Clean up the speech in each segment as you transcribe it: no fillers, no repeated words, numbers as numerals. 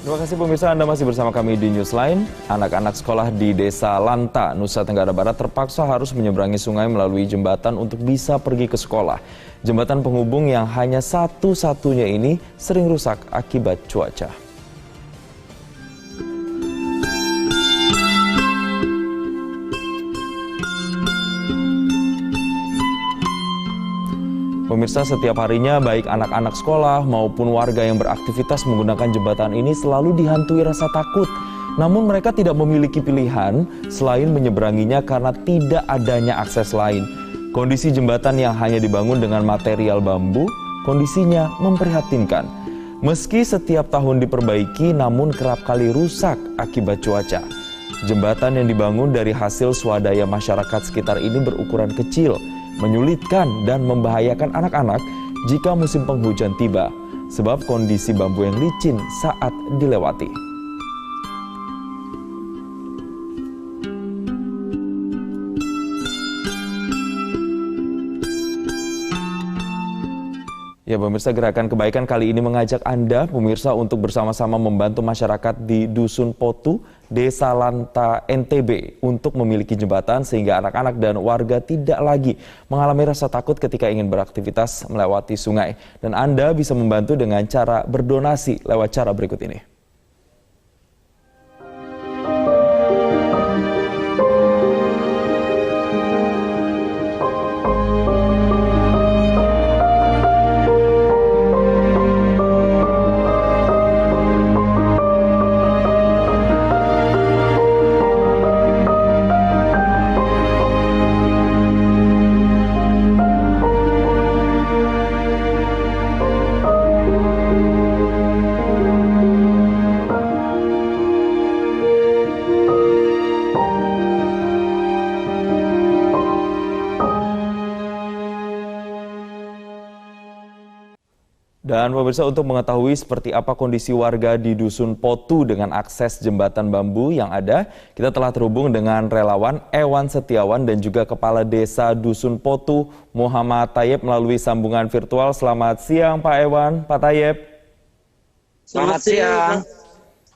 Terima kasih pemirsa, Anda masih bersama kami di Newsline. Anak-anak sekolah di Desa Lanta, Nusa Tenggara Barat terpaksa harus menyeberangi sungai melalui jembatan untuk bisa pergi ke sekolah. Jembatan penghubung yang hanya satu-satunya ini sering rusak akibat cuaca. Pemirsa, setiap harinya baik anak-anak sekolah maupun warga yang beraktivitas menggunakan jembatan ini selalu dihantui rasa takut. Namun mereka tidak memiliki pilihan selain menyeberanginya karena tidak adanya akses lain. Kondisi jembatan yang hanya dibangun dengan material bambu, kondisinya memprihatinkan. Meski setiap tahun diperbaiki, namun kerap kali rusak akibat cuaca. Jembatan yang dibangun dari hasil swadaya masyarakat sekitar ini berukuran kecil, menyulitkan dan membahayakan anak-anak jika musim penghujan tiba, sebab kondisi bambu yang licin saat dilewati. Ya pemirsa, Gerakan Kebaikan kali ini mengajak Anda, pemirsa, untuk bersama-sama membantu masyarakat di Dusun Potu, Desa Lanta, NTB untuk memiliki jembatan sehingga anak-anak dan warga tidak lagi mengalami rasa takut ketika ingin beraktivitas melewati sungai. Dan Anda bisa membantu dengan cara berdonasi lewat cara berikut ini. Dan pemirsa, untuk mengetahui seperti apa kondisi warga di Dusun Potu dengan akses jembatan bambu yang ada, kita telah terhubung dengan relawan Ewan Setiawan dan juga Kepala Desa Dusun Potu Muhammad Tayyib melalui sambungan virtual. Selamat siang Pak Ewan, Pak Tayyib. Selamat siang.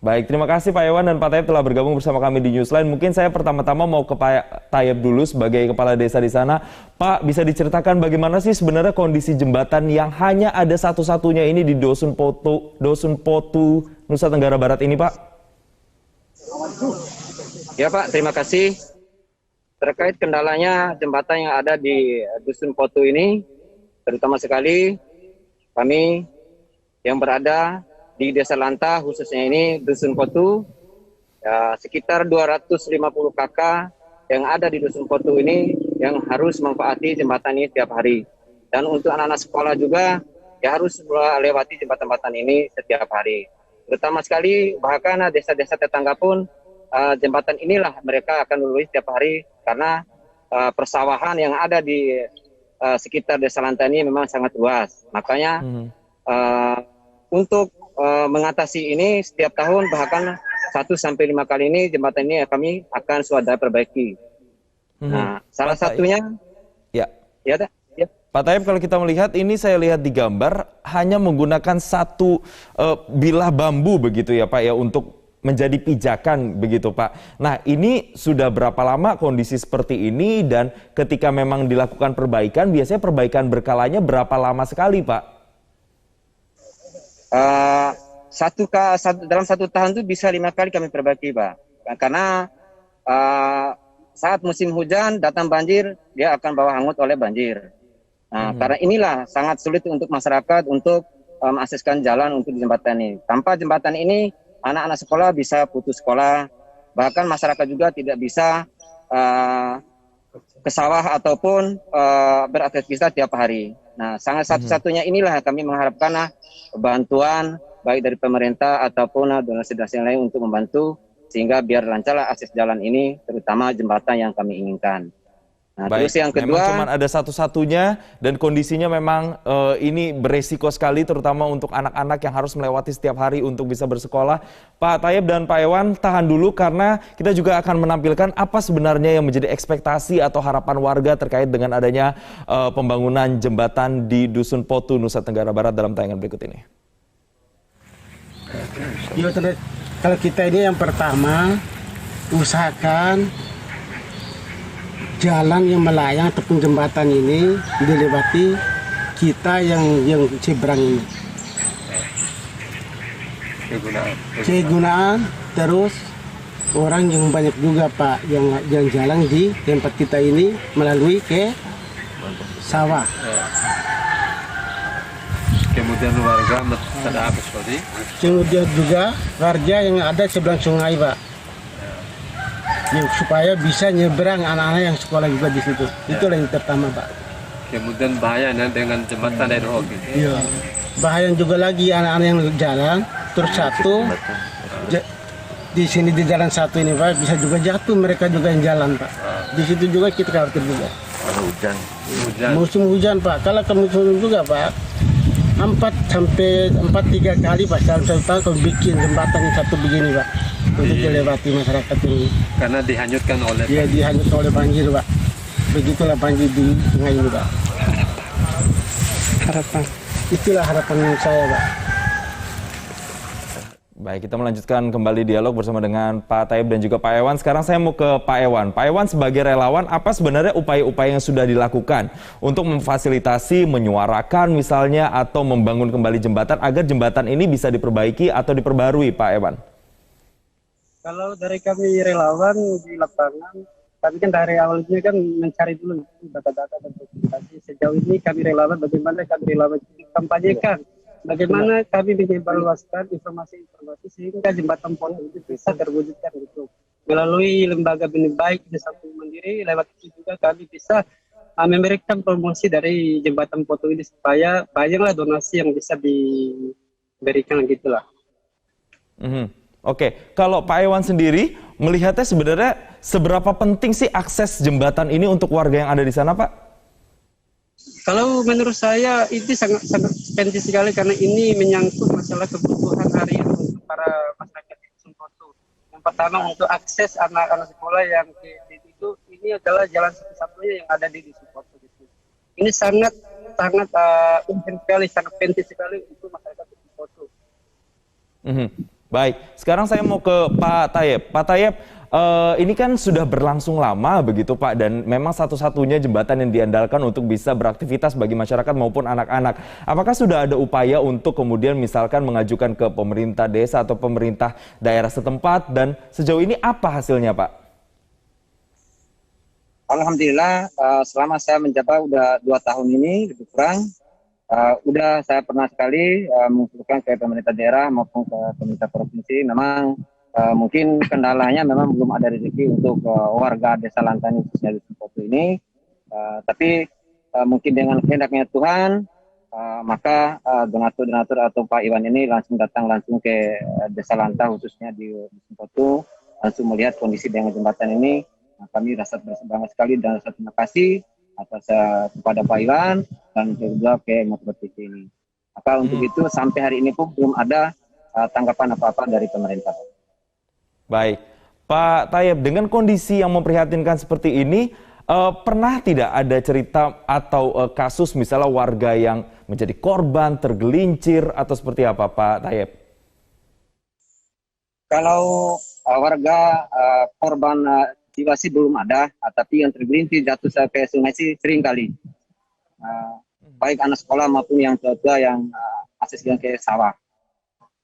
Baik, terima kasih Pak Ewan dan Pak Tayyib telah bergabung bersama kami di Newsline. Mungkin saya pertama-tama mau ke Pak Tayyib dulu sebagai kepala desa di sana. Pak, bisa diceritakan bagaimana sih sebenarnya kondisi jembatan yang hanya ada satu-satunya ini di Dusun Potu, Nusa Tenggara Barat ini, Pak? Ya Pak, terima kasih. Terkait kendalanya jembatan yang ada di Dusun Potu ini, terutama sekali kami yang berada di Desa Lanta, khususnya ini Dusun Potu, ya, sekitar 250 kakak yang ada di Dusun Potu ini yang harus memfaati jembatan ini tiap hari. Dan untuk anak-anak sekolah juga ya harus melewati jembatan-jembatan ini setiap hari. Terutama sekali bahkan desa-desa tetangga pun jembatan inilah mereka akan melalui setiap hari karena persawahan yang ada di sekitar Desa Lanta ini memang sangat luas. Makanya untuk mengatasi ini setiap tahun bahkan 1-5 kali ini jembatan ini kami akan swadaya perbaiki. Nah, salah satunya ya. Ya. Pak Tayyib, kalau kita melihat ini, saya lihat di gambar hanya menggunakan satu bilah bambu begitu ya Pak ya untuk menjadi pijakan begitu Pak. Nah, ini sudah berapa lama kondisi seperti ini dan ketika memang dilakukan perbaikan, biasanya perbaikan berkalanya berapa lama sekali Pak? Dalam satu tahun itu bisa 5 kali kami perbaiki Pak. Karena saat musim hujan datang banjir, dia akan bawa hangut oleh banjir. Nah, karena inilah sangat sulit untuk masyarakat untuk mengakseskan jalan untuk jembatan ini. Tanpa jembatan ini, anak-anak sekolah bisa putus sekolah. Bahkan masyarakat juga tidak bisa ke sawah ataupun beraktivitas tiap hari. Nah, sangat satu-satunya inilah kami mengharapkan bantuan baik dari pemerintah ataupun donasi-donasi lain untuk membantu sehingga biar lancarlah akses jalan ini, terutama jembatan yang kami inginkan. Nah, baik, terus yang kedua, memang cuma ada satu-satunya dan kondisinya memang ini beresiko sekali, terutama untuk anak-anak yang harus melewati setiap hari untuk bisa bersekolah. Pak Tayyib dan Pak Ewan, tahan dulu karena kita juga akan menampilkan apa sebenarnya yang menjadi ekspektasi atau harapan warga terkait dengan adanya pembangunan jembatan di Dusun Potu, Nusa Tenggara Barat dalam tayangan berikut ini. Iya, kalau kita ini yang pertama usahakan jalan yang melayang ataupun jembatan ini dilewati kita yang seberang ini. Kegunaan terus orang yang banyak juga Pak yang jalan di tempat kita ini melalui ke sawah. Kemudian warga ada apa seperti? Kemudian juga warga yang ada seberang sungai Pak. Supaya bisa nyebrang anak-anak yang sekolah juga di situ. Itulah yang pertama Pak. Kemudian bahaya dengan jembatan ad hoc. Iya. Bahaya juga lagi anak-anak yang jalan. Terus satu di sini di jalan satu ini Pak bisa juga jatuh mereka juga yang jalan Pak. Di situ juga kita khawatir juga. Hujan. Musim hujan Pak. Kalau ke musim juga Pak 3 kali Pak dalam satu tahun kalau bikin jembatan yang satu begini Pak untuk dilewati masyarakat ini. Karena dihanyutkan oleh. Iya, dihanyutkan oleh banjir Pak. Begitulah banjir di sungai ini Pak. Itulah harapan saya Pak. Baik, kita melanjutkan kembali dialog bersama dengan Pak Thayyib dan juga Pak Ewan. Sekarang saya mau ke Pak Ewan. Pak Ewan, sebagai relawan, apa sebenarnya upaya-upaya yang sudah dilakukan untuk memfasilitasi, menyuarakan misalnya, atau membangun kembali jembatan agar jembatan ini bisa diperbaiki atau diperbarui, Pak Ewan? Kalau dari kami relawan di lapangan, kami kan dari awalnya kan mencari dulu data-data dan dokumentasi. Sejauh ini kami relawan, bagaimana kami relawan kampanyekan. Bagaimana kami menyebarluaskan informasi-informasi sehingga jembatan Pono itu bisa terwujudkan gitu. Melalui lembaga benih baik Desa Mandiri, lewat itu juga kami bisa memberikan promosi dari jembatan Pono ini supaya banyaklah donasi yang bisa diberikan gitulah. Oke, kalau Pak Ewan sendiri melihatnya sebenarnya seberapa penting sih akses jembatan ini untuk warga yang ada di sana, Pak? Kalau menurut saya itu sangat penting sekali karena ini menyangkut masalah kebutuhan harian untuk para masyarakat di Sumpotu. Yang pertama untuk akses anak-anak sekolah yang itu ini adalah jalan satu-satunya yang ada di Sumpotu. Ini sangat urgent sekali, sangat penting sekali untuk masyarakat di Sumpotu. Baik, sekarang saya mau ke Pak Thayyib. Pak Thayyib, ini kan sudah berlangsung lama begitu Pak, dan memang satu-satunya jembatan yang diandalkan untuk bisa beraktivitas bagi masyarakat maupun anak-anak. Apakah sudah ada upaya untuk kemudian misalkan mengajukan ke pemerintah desa atau pemerintah daerah setempat, dan sejauh ini apa hasilnya Pak? Alhamdulillah, selama saya menjabat udah 2 tahun ini lebih kurang, udah saya pernah sekali mengusulkan ke pemerintah daerah maupun ke pemerintah provinsi. Memang mungkin kendalanya memang belum ada rezeki untuk warga Desa Lantani khususnya di Sumpotu ini, tapi mungkin dengan kehendaknya Tuhan, maka donatur-donatur atau Pak Iwan ini langsung datang langsung ke Desa Lanta khususnya di Sumpotu, langsung melihat kondisi dengan jembatan ini. Kami rasa berbangga sekali dan rasa terima kasih atas kepada Pak Iwan dan juga ke Metro TV ini. Maka untuk itu sampai hari ini pun belum ada tanggapan apa-apa dari pemerintah. Baik, Pak Thayyib, dengan kondisi yang memprihatinkan seperti ini, pernah tidak ada cerita atau kasus misalnya warga yang menjadi korban, tergelincir, atau seperti apa Pak Thayyib? Kalau warga korban jiwa sih belum ada, tapi yang tergelincir jatuh ke sungai sih sering kali. Baik anak sekolah maupun yang tua-tua yang aksesnya ke sawah.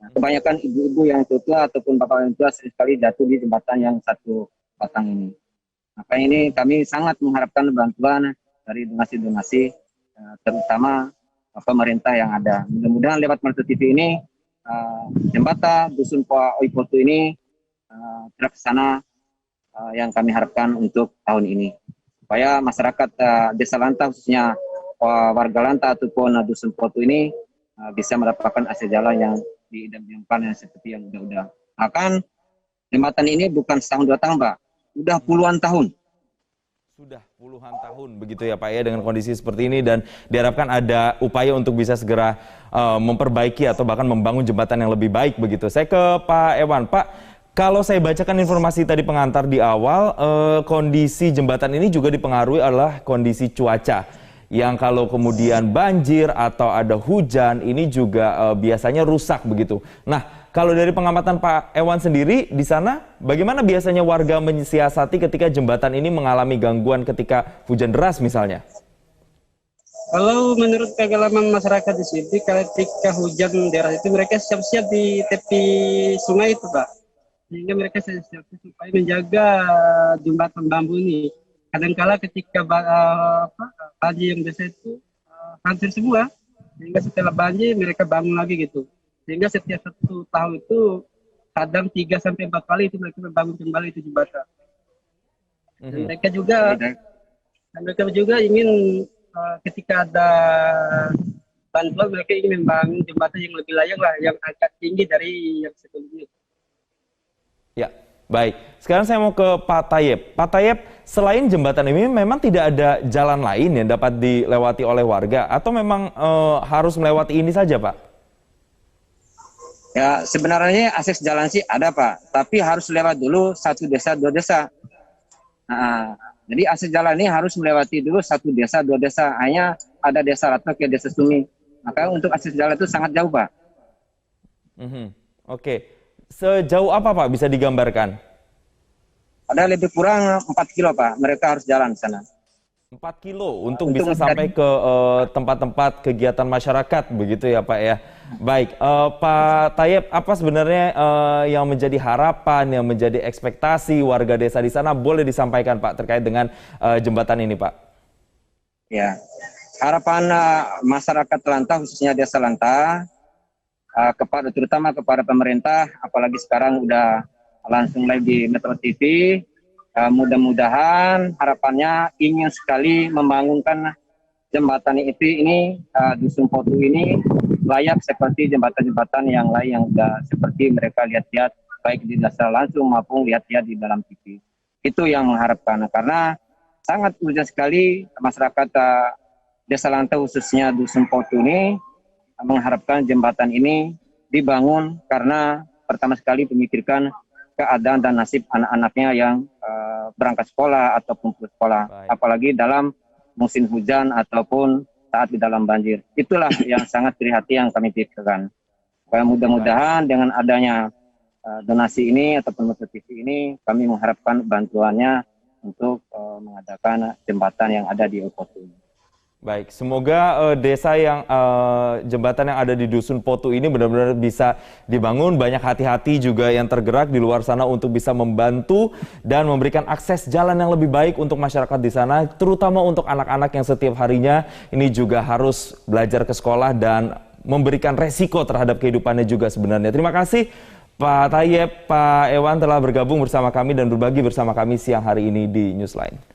Kebanyakan ibu-ibu yang tua ataupun bapak yang tua sekali jatuh di jembatan yang satu batang ini. Maka ini kami sangat mengharapkan bantuan dari donasi-donasi, terutama pemerintah yang ada. Mudah-mudahan lewat Metro TV ini, jembatan Dusun Oipotu ini terlaksana yang kami harapkan untuk tahun ini. Supaya masyarakat Desa Lanta khususnya warga Lanta ataupun Dusun Potu ini bisa mendapatkan akses jalan yang diidam-idamkan yang seperti yang udah-udah. Akan jembatan ini bukan setahun 2 tahun Pak, udah puluhan tahun. Sudah puluhan tahun begitu ya Pak ya, dengan kondisi seperti ini, dan diharapkan ada upaya untuk bisa segera memperbaiki atau bahkan membangun jembatan yang lebih baik begitu. Saya ke Pak Ewan. Pak, kalau saya bacakan informasi tadi pengantar di awal, kondisi jembatan ini juga dipengaruhi oleh kondisi cuaca, yang kalau kemudian banjir atau ada hujan ini juga biasanya rusak begitu. Nah, kalau dari pengamatan Pak Ewan sendiri di sana, bagaimana biasanya warga mensiasati ketika jembatan ini mengalami gangguan ketika hujan deras misalnya? Kalau menurut pengalaman masyarakat di sini, ketika hujan deras itu mereka siap-siap di tepi sungai itu, Pak. Sehingga mereka siap-siap supaya menjaga jembatan bambu ini. Kadangkala ketika banjir yang biasa itu hancur semua, sehingga setelah banjir mereka bangun lagi gitu. Sehingga setiap 1 tahun itu kadang 3 sampai 4 kali itu mereka membangun kembali itu jembatan. Dan mereka juga ingin ketika ada bantuan mereka ingin membangun jembatan yang lebih layak lah, yang agak tinggi dari yang sebelumnya. Ya, baik. Sekarang saya mau ke Pak Tayeb. Pak Tayeb, selain jembatan ini memang tidak ada jalan lain yang dapat dilewati oleh warga atau memang harus melewati ini saja, Pak? Ya, sebenarnya akses jalan sih ada, Pak, tapi harus lewat dulu 1 desa 2 desa. Nah, jadi akses jalan ini harus melewati dulu 1 desa 2 desa. Hanya ada desa Ratno ke desa Sumi. Maka untuk akses jalan itu sangat jauh, Pak. Oke. Sejauh apa, Pak, bisa digambarkan? Ada lebih kurang 4 kilo, Pak. Mereka harus jalan di sana. 4 kilo untuk bisa sampai ke tempat-tempat kegiatan masyarakat, begitu ya, Pak ya. Baik, Pak Tayeb, apa sebenarnya yang menjadi harapan, yang menjadi ekspektasi warga desa di sana, boleh disampaikan, Pak, terkait dengan jembatan ini, Pak? Ya, harapan masyarakat Lanta, khususnya desa Lanta, terutama kepada pemerintah, apalagi sekarang udah langsung live di Metro TV, mudah-mudahan harapannya ingin sekali membangunkan jembatan ini Dusun Potu ini layak seperti jembatan-jembatan yang lain yang sudah seperti mereka lihat-lihat baik di desa langsung maupun lihat-lihat di dalam TV. Itu yang mengharapkan, karena sangat urgent sekali masyarakat desa Lanta khususnya Dusun Potu ini mengharapkan jembatan ini dibangun karena pertama sekali memikirkan keadaan dan nasib anak-anaknya yang berangkat sekolah ataupun putus sekolah. Baik. Apalagi dalam musim hujan ataupun saat di dalam banjir. Itulah yang sangat prihatin yang kami pikirkan. Mudah-mudahan dengan adanya donasi ini ataupun motivasi ini, kami mengharapkan bantuannya untuk mengadakan jembatan yang ada di Potu. Baik, semoga desa yang jembatan yang ada di Dusun Potu ini benar-benar bisa dibangun. Banyak hati-hati juga yang tergerak di luar sana untuk bisa membantu dan memberikan akses jalan yang lebih baik untuk masyarakat di sana, terutama untuk anak-anak yang setiap harinya ini juga harus belajar ke sekolah dan memberikan resiko terhadap kehidupannya juga sebenarnya. Terima kasih Pak Tayeb, Pak Ewan telah bergabung bersama kami dan berbagi bersama kami siang hari ini di Newsline.